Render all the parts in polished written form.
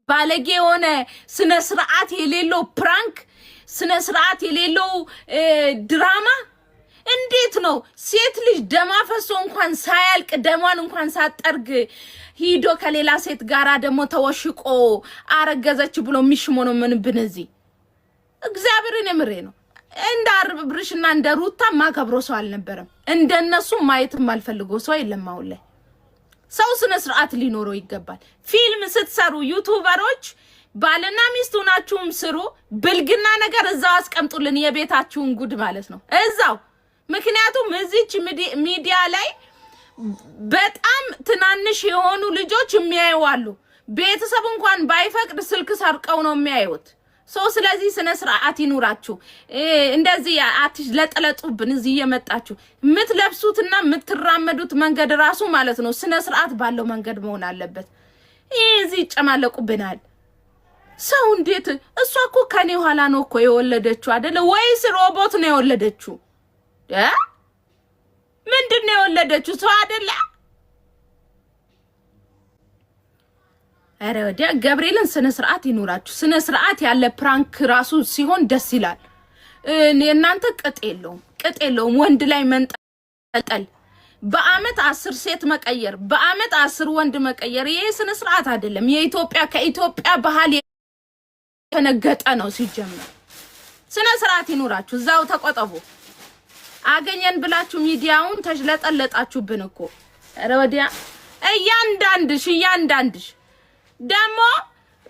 ባለጌ የሆነ ስነ ስርዓት የሌለው ፕራንክ ስነ ስርዓት የሌለው ድራማ እንዴት ነው ሴት ልጅ ደማፈሶ እንኳን ሳያልቅ ደሟን እንኳን ሳጠርግ ሂዶ ከሌላ ሴት ጋራ ደግሞ ተወሽቆ አረገዘች ብሎ ሚሽሞኖ ምን ብነዚህ እግዚአብሔርን የምሬ ነው እንደ አርብብርሽና እንደ ሩታ ማከብሮ ሰው አልነበረም እንደነሱ ማየት ማልፈልገው ሰው የለም አሁን ላይ ሰው ስነ ስርዓት ሊኖረው ይገባል ፊልም ስትሰሩ ዩቲዩበሮች ባልና ሚስቱ ናችሁም ስሩ ብልግና ነገር እዛው አስቀምጡልን የቤታችሁን ጉድ ማለት ነው እዛው ምክንያቱም እዚች ሚዲያ ላይ በጣም ትናንሽ የሆኑ ልጆች የሚያዩዋሉ ቤተሰብ እንኳን ባይፈቅድ ስልክ ሰርቀው ነው የሚያዩት ሰው ስለዚህ ስነ ስርዓት ይኑራችሁ እንደዚህ አትሽ ለጠለጡብን እዚህ የመጣችሁ ምትለብሱትና ምትራመዱት መንገድ ራሱ ማለት ነው ስነ ስርዓት ባለው መንገድ መሆን አለበት እዚህ ጨማለቁብናል ሰው እንዴት እሷ እኮ ከኔ ኋላ ነው እኮ የወለደችው አይደለ ወይስ ሮቦት ነው የወለደችው ምንድነው የወለደችው ሰው አይደለ አረ ወዲያ ገብርኤልን ስነ ስርዓት ይኑራችሁ ስነ ስርዓት ያለ ፕራንክ ራሱ ሲሆን ደስ ይላል እናንተ ቅጥ የለውም ወንድ ላይ መንጠልጠል በአመት 10 ሴት መቀየር በአመት 10 ወንድ መቀየር ይሄ ስነ ስርዓት አይደለም የኢትዮጵያ ከኢትዮጵያ ባህል ተነገጠ ነው ሲጀመር ስነ ስርዓት ይኑራችሁ እዛው ተቆጠቡ አገኘን ብላችሁ ሚዲያውን ተሽለጠለጣችሁብን እኮ አረ ወዲያ እያንዳንድሽ ደሞ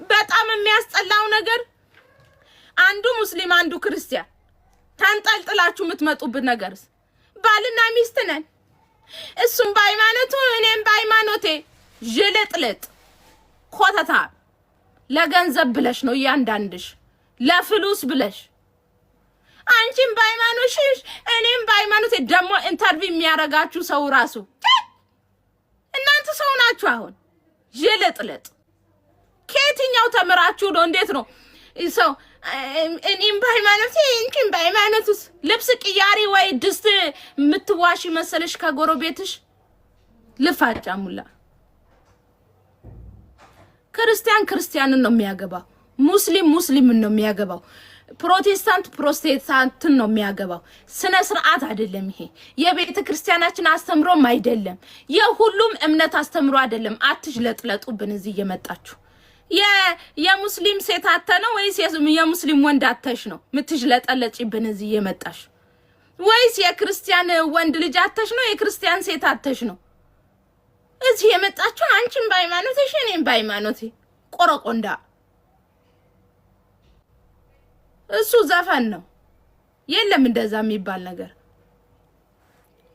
በጣም የሚያስጠላው ነገር አንዱ ሙስሊም አንዱ ክርስቲያን ታንጠልጥላችሁ ምትመጡብን ነገርስ ባልና ሚስት ነን እሱም በሃይማኖቱ እኔም በሃይማኖቴ ጅልጥልጥ ኮተታ ለገንዘብ ብለሽ ነው እያንዳንድሽ ለፍሉስ ብለሽ አንቺም በሃይማኖትሽ እኔም በሃይማኖቴ ደሞ ኢንተርቪው የሚያረጋችሁ ሰው ራሱ እናንተ ሰው ናችሁ አሁን ጅልጥልጥ ከየትኛው ተመራችሁ ነው እንዴት ነው ሰው እኔም በሃይማኖቴ እንቺም በሃይማኖትስ ልብስ ቅያሪ ወይ ድስት ምትዋሺ መሰለሽ ከጎረቤትሽ ልፋጫሙላ ክርስቲያንን ነው የሚያገባው ሙስሊም ነው የሚያገባው ፕሮቴስታንትን ነው የሚያገባው ስነ ስርዓት አይደለም ይሄ የቤተ ክርስቲያናችን አስተምሮም አይደለም የሁሉም እምነት አስተምሮ አይደለም አትሽለጥለጡብን እዚህ እየመጣችሁ የሙስሊም ሴት አተነው ወይስ የሙስሊም ወንድ አተሽ ነው ምትሽለጠለጪብን እዚህ እየመጣሽ ወይስ የክርስቲያን ወንድ ልጅ አተሽ ነው የክርስቲያን ሴት አተሽ ነው እዚህ የመጣችሁ አንቺም በሃይማኖትሽ እኔም በሃይማኖቴ ቆረቆንዳ እሱ ዘፈን ነው የለም እንደዛ የሚባል ነገር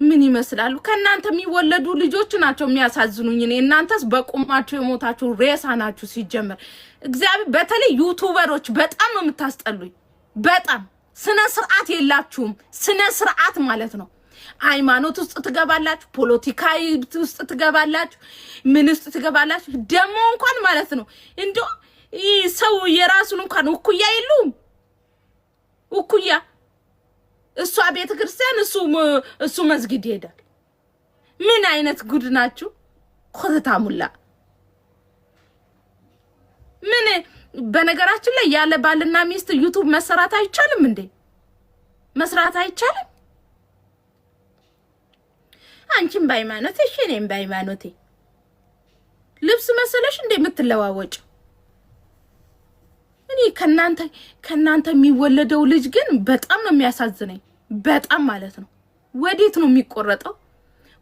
ምን ይመስላሉ ከናንተ የሚወለዱ ልጆች ናቸው የሚያሳዝኑኝ እኔ እናንተስ በቁማችሁ የሞታችሁ ሬሳ ናችሁ ሲጀመር እግዚአብሔር በተለይ ዩቲዩበሮች በጣም ነው የምታስጠሉኝ በጣም ስነ ስርዓት የላችሁም ስነ ስርዓት ማለት ነው ሃይማኖት ውስጥ ትገባላችሁ ፖለቲካ ውስጥ ትገባላችሁ ምን ውስጥ ትገባላችሁ ደሞ እንኳን ማለት ነው እንዶ ሰው የራሱን እንኳን እኩያ የሉም እኩያ እሷ ቤተ ክርስቲያን እሱ መስጊድ ይሄዳል ምን አይነት ጉድ ናችሁ ኮተታሙላ ምን በነገራችን ላይ ያለ ባልና ሚስት ዩቲዩብ መስራት አይቻልም እንዴ መስራት አይቻልም አንቺም በሃይማኖትሽ እኔም በሃይማኖቴ ልብስ መሰለሽ እንዴ ምትለዋወጭ እኔ ከናንተ የሚወለደው ልጅ ግን በጣም ነው የሚያሳዝነኝ በጣም ማለት ነው ወዴት ነው የሚቆረጠው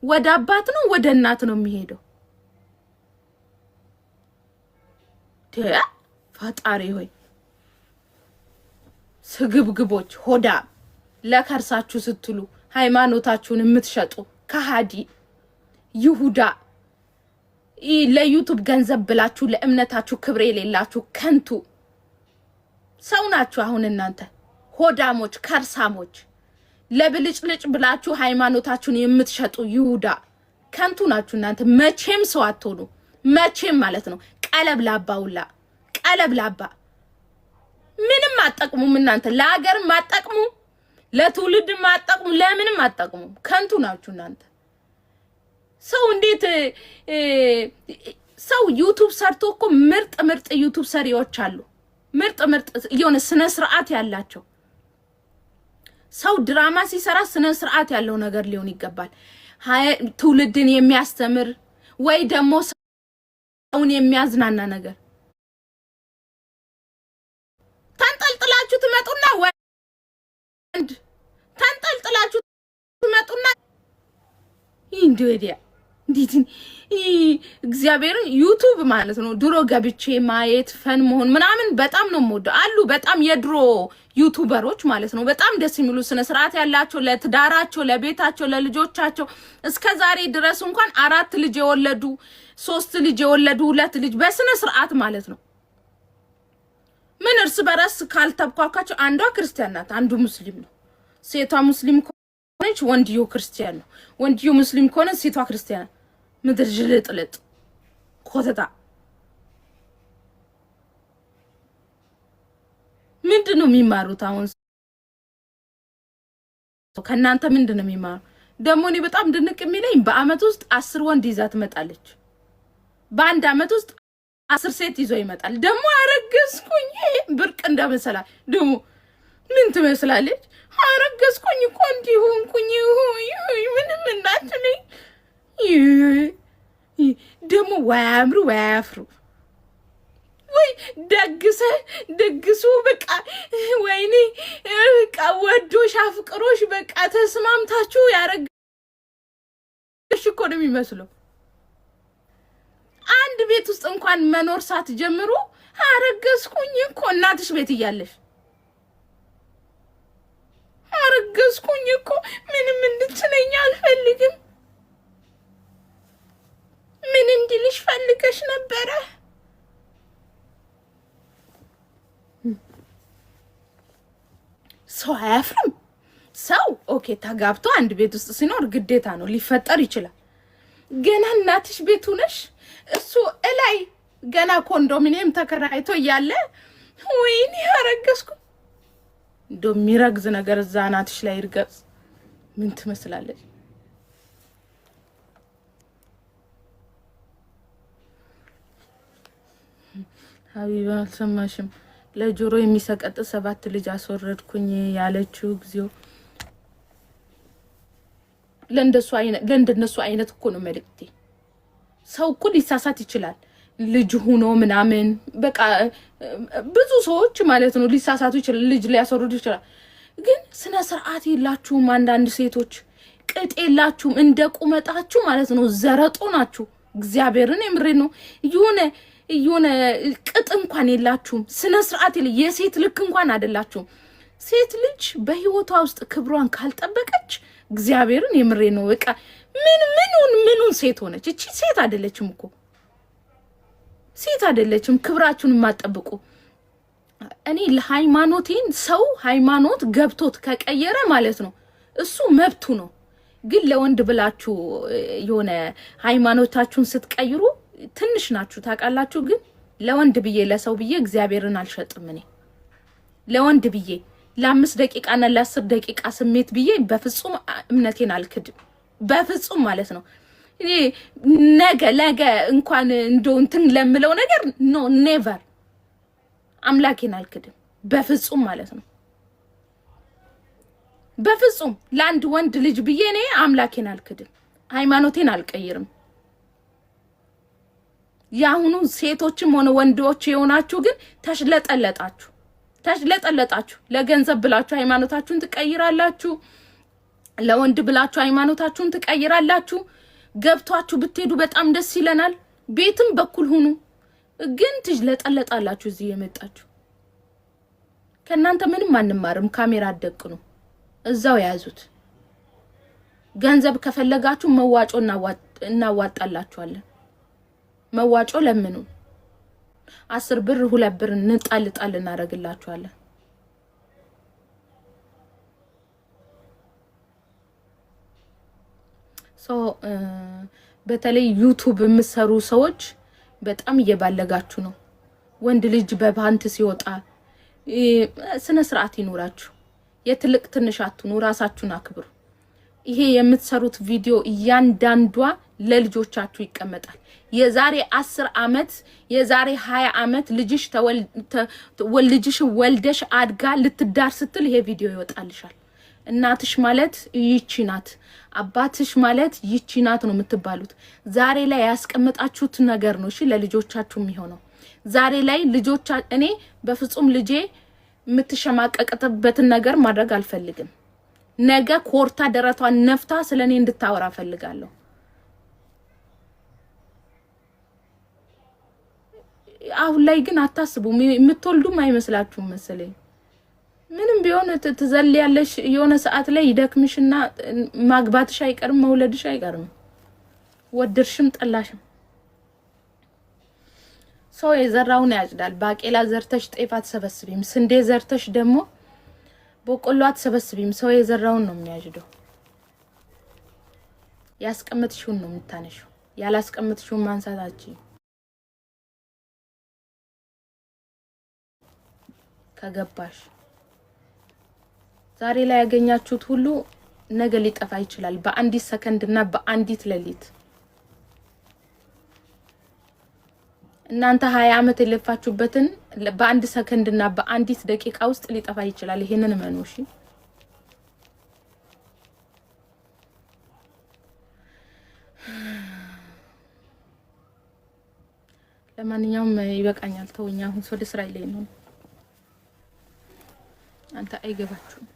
ወደ አባት ነው ወደ እናት ነው የሚሄደው ፈጣሪ ሆይ ስግብግቦች ሆዳ ለከርሳችሁ ስትሉ ሃይማኖታችሁን የምትሸጡ ከሃዲ ይሁዳ ለዩቲዩብ ገንዘብ ብላችሁ ለእምነታችሁ ክብር የሌላችሁ ከንቱ ሰው ናችሁ አሁን እናንተ ሆዳሞች ከርሳሞች ለብልጭልጭ ብላችሁ ሃይማኖታችሁን የምትሸጡ ይሁዳ ከንቱ ናችሁ እናንተ መቼም ሰው አትሆኑ መቼም ማለት ነው ቀለብ ላባ ምንም አጣቅሙም እናንተ ለሀገር ማጣቅሙ ለትውልድ ማጣቅሙ ለምንም አጣቅሙ ከንቱ ናችሁ እናንተ ሰው እንዴት ሰው ዩቲዩብ ሰርቶ እኮ ምርጥ ዩቲዩብ ሰሪዎች አሉ። ምርጥ የሆነ ስነ ስርዓት ያላቸው። ሰው ድራማ ሲሰራ ስነ ስርዓት ያለው ነገር ሊሆን ይገባል። ትውልድን የሚያስተምር ወይ ደግሞ ሰውን የሚያዝናና ነገር። ተንጠልጥላችሁ ትመጡና ወንድ ተንጠልጥላችሁ ትመጡና እንዲያ እንዴት እግዚአብሔርን ዩቲዩብ ማለት ነው። ድሮ ገብቼ ማየት ፈን መሆን ምናምን በጣም ነው የምወደው። አሉ በጣም የድሮ ዩቲዩበሮች ማለት ነው በጣም ደስ የሚሉ ስነ ስርዓት ያላቸው ለትዳራቸው፣ ለቤታቸው፣ ለልጆቻቸው እስከ ዛሬ ድረስ እንኳን 4 ልጅ የወለዱ 3 ልጅ የወለዱ 2 ልጅ በስነ ስርዓት ማለት ነው። ምን እርስ በራስ ካልተብኳካቸው አንዷ ክርስቲያን ናት፣ አንዱ ሙስሊም ነው። ሴቷ ሙስሊም ከሆነች ወንድዮ ክርስቲያን ነው። ወንድዮ ሙስሊም ከሆነ ሴቷ ክርስቲያን ነው። ምድር ጅልጥልጥ ኮተታ ምንድነው የሚማሩት? አሁን ከናንተ ምንድነው የሚማሩ? ደሞ እኔ በጣም ድንቅ የሚለኝ በአመት ውስጥ 10 ወንድ ይዛ ትመጣለች። በአንድ አመት ውስጥ 10 ሴት ይዞ ይመጣል። ደሞ አረገዝኩኝ ብርቅ እንደመሰላ ደሞ ምን ትመስላለች? አረገዝኩኝ እኮ እንዲሆንኩኝ ምንም እንዳትለኝ ደሞ ወያምሩ ወያፍሩ ወይ ደግሱ በቃ ወይኔ በቃ ወዶሽ አፍቅሮሽ በቃ ተስማምታችሁ ያረግሽ እኮ ነው የሚመስለው። አንድ ቤት ውስጥ እንኳን መኖር ሳትጀምሩ አረገዝኩኝ እኮ እናትሽ ቤት እያለሽ አረገዝኩኝ እኮ ምንም እንድትለኝ አልፈልግም። ምን እንድልሽ ፈልገሽ ነበረ? ሰው አያፍርም። ሰው ኦኬ ተጋብቶ አንድ ቤት ውስጥ ሲኖር ግዴታ ነው ሊፈጠር ይችላል። ገና እናትሽ ቤት ሆነሽ እሱ እላይ ገና ኮንዶሚኒየም ተከራይቶ እያለ ወይኔ አረገዝኩ እንደሚረግዝ ነገር እዛ እናትሽ ላይ ይርገጽ። ምን ትመስላለች? ሀቢባ አልሰማሽም? ለጆሮ የሚሰቀጥ 7 ልጅ አስወረድኩኝ ያለችው ግዚኦ ለእንደነሱ አይነት እኮ ነው መልእክቴ። ሰው እኮ ሊሳሳት ይችላል። ልጅ ሆኖ ምናምን በቃ ብዙ ሰዎች ማለት ነው ሊሳሳቱ ይችላል። ልጅ ሊያስወርዱ ይችላል። ግን ስነ ስርዓት የላችሁም። አንዳንድ ሴቶች ቅጥ የላችሁም። እንደ ቁመጣችሁ ማለት ነው ዘረጦ ናችሁ። እግዚአብሔርን የምሬ ነው። የሆነ ቅጥ እንኳን የላችሁም። ስነ ስርዓት የሴት ልክ እንኳን አይደላችሁም። ሴት ልጅ በህይወቷ ውስጥ ክብሯን ካልጠበቀች እግዚአብሔርን የምሬ ነው በቃ ምኑን ሴት ሆነች? እቺ ሴት አይደለችም እኮ ሴት አይደለችም። ክብራችሁን ማጠብቁ። እኔ ለሃይማኖቴን ሰው ሃይማኖት ገብቶት ከቀየረ ማለት ነው እሱ መብቱ ነው። ግን ለወንድ ብላችሁ የሆነ ሃይማኖታችሁን ስትቀይሩ ትንሽ ናችሁ ታውቃላችሁ። ግን ለወንድ ብዬ ለሰው ብዬ እግዚአብሔርን አልሸጥም። እኔ ለወንድ ብዬ ለ5 ደቂቃና ለ10 ደቂቃ ስሜት ብዬ በፍጹም እምነቴን አልክድም። በፍጹም ማለት ነው። እኔ ነገ እንኳን እንደው እንትን ለምለው ነገር ኖ ኔቨር አምላኬን አልክድም። በፍጹም ማለት ነው። በፍጹም ለአንድ ወንድ ልጅ ብዬ እኔ አምላኬን አልክድም። ሃይማኖቴን አልቀይርም። ያሁኑ ሴቶችም ሆነ ወንዶች የሆናችሁ ግን ተሽለጠለጣችሁ። ለገንዘብ ብላችሁ ሃይማኖታችሁን ትቀይራላችሁ። ለወንድ ብላችሁ ሃይማኖታችሁን ትቀይራላችሁ። ገብቷችሁ ብትሄዱ በጣም ደስ ይለናል። ቤትም በኩል ሁኑ። ግን ትሽለጠለጣላችሁ እዚህ የመጣችሁ። ከናንተ ምንም አንማርም። ካሜራ አደቅኑ እዛው ያዙት። ገንዘብ ከፈለጋችሁ መዋጮ እናዋጣላችኋለን። መዋጮ ለምኑ 10 ብር 2 ብር እንጣልጣል እናረግላችኋለን። በተለይ ዩቲዩብ የምትሰሩ ሰዎች በጣም እየባለጋችሁ ነው። ወንድ ልጅ በባንት ሲወጣ ስነ ስርዓት ይኑራችሁ። የትልቅ ትንሽ አትኑ። ራሳችሁን አክብሩ። ይሄ የምትሰሩት ቪዲዮ እያንዳንዷ ለልጆቻችሁ ይቀመጣል። የዛሬ 10 አመት የዛሬ 20 አመት ልጅሽ ወልደሽ አድጋ ልትዳር ስትል ይሄ ቪዲዮ ይወጣልሻል። እናትሽ ማለት ይቺ ናት፣ አባትሽ ማለት ይቺ ናት ነው የምትባሉት። ዛሬ ላይ ያስቀመጣችሁት ነገር ነው እሺ ለልጆቻችሁ የሚሆነው። ዛሬ ላይ እኔ በፍጹም ልጄ የምትሸማቀቅበትን ነገር ማድረግ አልፈልግም። ነገ ኮርታ ደረቷን ነፍታ ስለኔ እንድታወራ ፈልጋለሁ። አሁን ላይ ግን አታስቡ፣ የምትወልዱም አይመስላችሁም መሰለኝ። ምንም ቢሆን ትዘልያለሽ፣ የሆነ ሰዓት ላይ ይደክምሽና ማግባትሽ አይቀርም፣ መውለድሽ አይቀርም፣ ወድርሽም ጠላሽም። ሰው የዘራውን ያጭዳል። ባቄላ ዘርተሽ ጤፍ አትሰበስቢም። ስንዴ ዘርተሽ ደግሞ በቆሎ አትሰበስቢም። ሰው የዘራውን ነው የሚያጭደው። ያስቀመጥሽውን ነው የምታነሺው፣ ያላስቀመጥሽውን ማንሳታችሁ ከገባሽ። ዛሬ ላይ ያገኛችሁት ሁሉ ነገ ሊጠፋ ይችላል በአንዲት ሰከንድ እና በአንዲት ሌሊት። እናንተ 20 አመት የለፋችሁበትን በአንድ ሰከንድ እና በአንዲት ደቂቃ ውስጥ ሊጠፋ ይችላል። ይሄንን መንውሺ። ለማንኛውም ይበቃኛል፣ ተውኛ። አሁን ወደ ስራ ላይ ነው። አንተ አይገባችሁም።